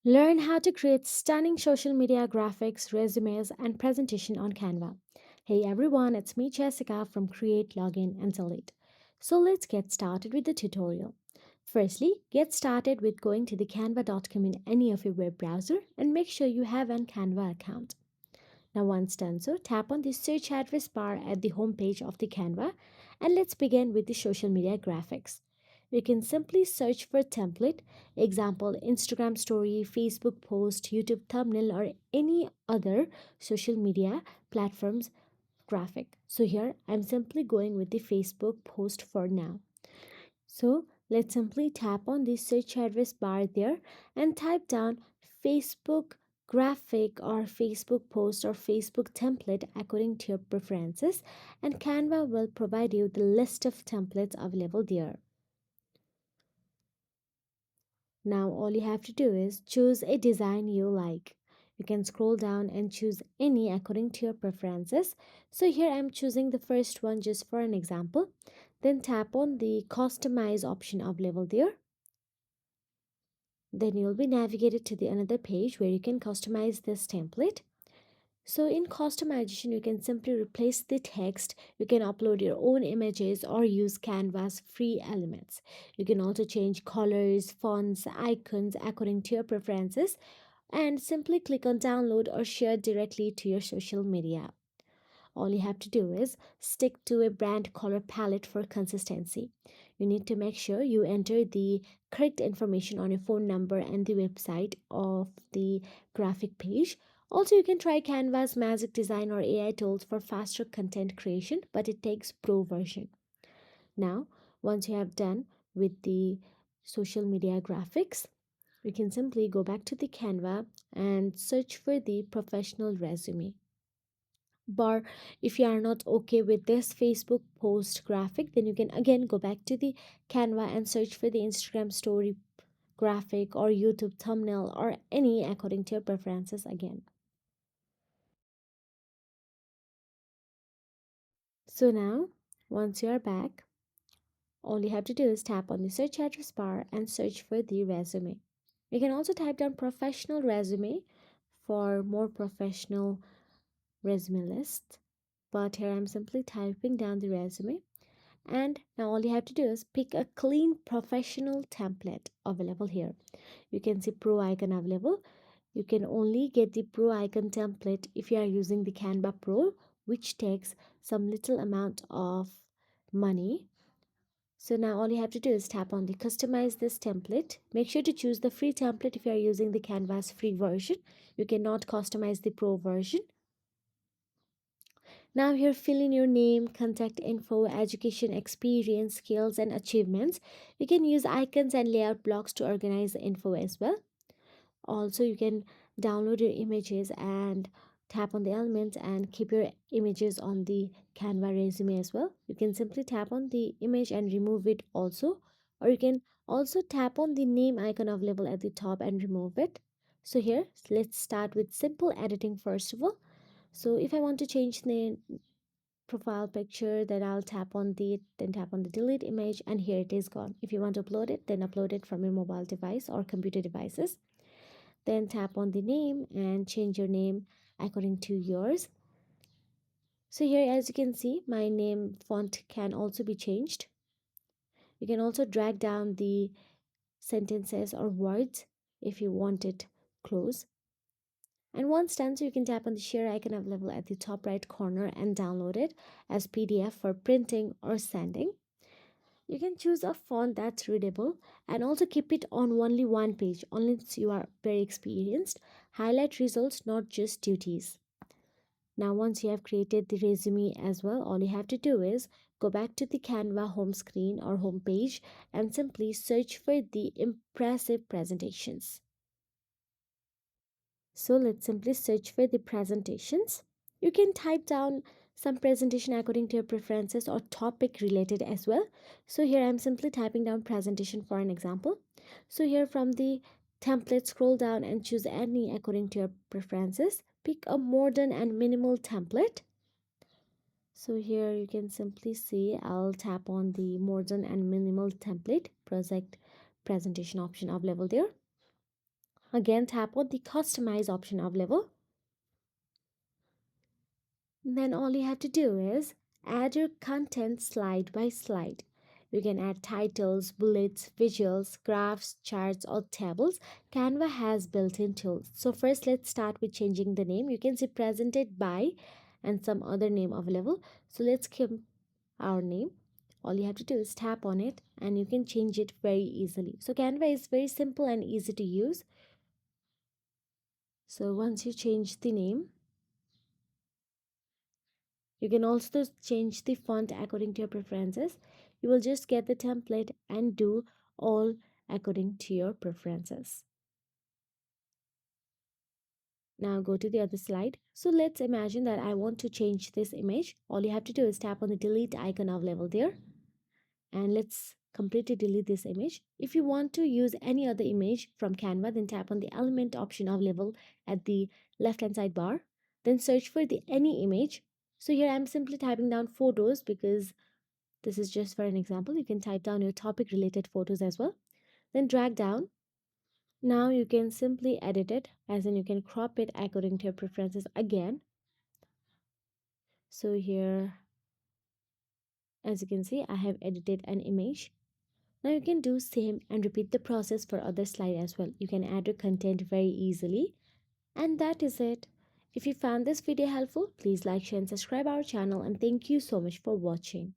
Learn how to create stunning social media graphics, resumes, and presentation on Canva. Hey everyone, it's me Jessica from Create, Login, and Delete. So let's get started with the tutorial. Firstly, get started with going to the canva.com in any of your web browser and make sure you have an Canva account. Now once done so, tap on the search address bar at the home page of the Canva and let's begin with the social media graphics. We can simply search for template, example Instagram story, Facebook post, YouTube thumbnail or any other social media platforms graphic. So here I'm simply going with the Facebook post for now. So let's simply tap on the search address bar there and type down Facebook graphic or Facebook post or Facebook template according to your preferences, and Canva will provide you the list of templates available there. Now all you have to do is choose a design you like. You can scroll down and choose any according to your preferences. So here I'm choosing the first one just for an example. Then tap on the customize option available there. Then you'll be navigated to the another page where you can customize this template. So in customization, you can simply replace the text. You can upload your own images or use Canva's free elements. You can also change colors, fonts, icons according to your preferences and simply click on download or share directly to your social media. All you have to do is stick to a brand color palette for consistency. You need to make sure you enter the correct information on your phone number and the website of the graphic page. Also, you can try Canva's Magic Design or AI tools for faster content creation, but it takes pro version. Now, once you have done with the social media graphics, you can simply go back to the Canva and search for the professional resume bar. If you are not okay with this Facebook post graphic, then you can again go back to the Canva and search for the Instagram story graphic or YouTube thumbnail or any according to your preferences again. So now once you are back, all you have to do is tap on the search address bar and search for the resume. You can also type down professional resume for more professional resume list, but here I'm simply typing down the resume. And now all you have to do is pick a clean professional template available here. You can see pro icon available. You can only get the pro icon template if you are using the Canva Pro, which takes some little amount of money. So now all you have to do is tap on the customize this template. Make sure to choose the free template if you are using the Canva's free version. You cannot customize the pro version. Now here fill in your name, contact info, education, experience, skills and achievements. You can use icons and layout blocks to organize the info as well. Also you can download your images and tap on the elements and keep your images on the Canva resume as well. You can simply tap on the image and remove it also, or you can also tap on the name icon available at the top and remove it. So here let's start with simple editing first of all. So if I want to change the profile picture, then I'll tap on the delete image and here it is gone. If you want to upload it, then upload it from your mobile device or computer devices. Then tap on the name and change your name according to yours. So here as you can see, my name font can also be changed. You can also drag down the sentences or words if you want it close. And once done, so you can tap on the share icon available at the top right corner and download it as PDF for printing or sending. You can choose a font that's readable and also keep it on only one page unless you are very experienced. Highlight results, not just duties. Now once you have created the resume as well, all you have to do is go back to the Canva home screen or home page and simply search for the impressive presentations. So let's simply search for the presentations. You can type down some presentation according to your preferences or topic related as well. So here I'm simply typing down presentation for an example. So here from the template, scroll down and choose any according to your preferences. Pick a modern and minimal template. So here you can simply see I'll tap on the modern and minimal template project presentation option available there. Again, tap on the customize option available. Then all you have to do is add your content slide by slide. You can add titles, bullets, visuals, graphs, charts, or tables. Canva has built-in tools. So first let's start with changing the name. You can see presented by and some other name available. So let's keep our name. All you have to do is tap on it and you can change it very easily. So Canva is very simple and easy to use. So once you change the name, you can also change the font according to your preferences. You will just get the template and do all according to your preferences. Now go to the other slide. So let's imagine that I want to change this image. All you have to do is tap on the delete icon of level there. And let's completely delete this image. If you want to use any other image from Canva, then tap on the element option of level at the left hand side bar. Then search for the any image. So here I'm simply typing down photos because this is just for an example. You can type down your topic related photos as well. Then drag down. Now you can simply edit it, as in you can crop it according to your preferences again. So here, as you can see, I have edited an image. Now you can do same and repeat the process for other slide as well. You can add your content very easily. And that is it. If you found this video helpful, please like, share and subscribe our channel, and thank you so much for watching.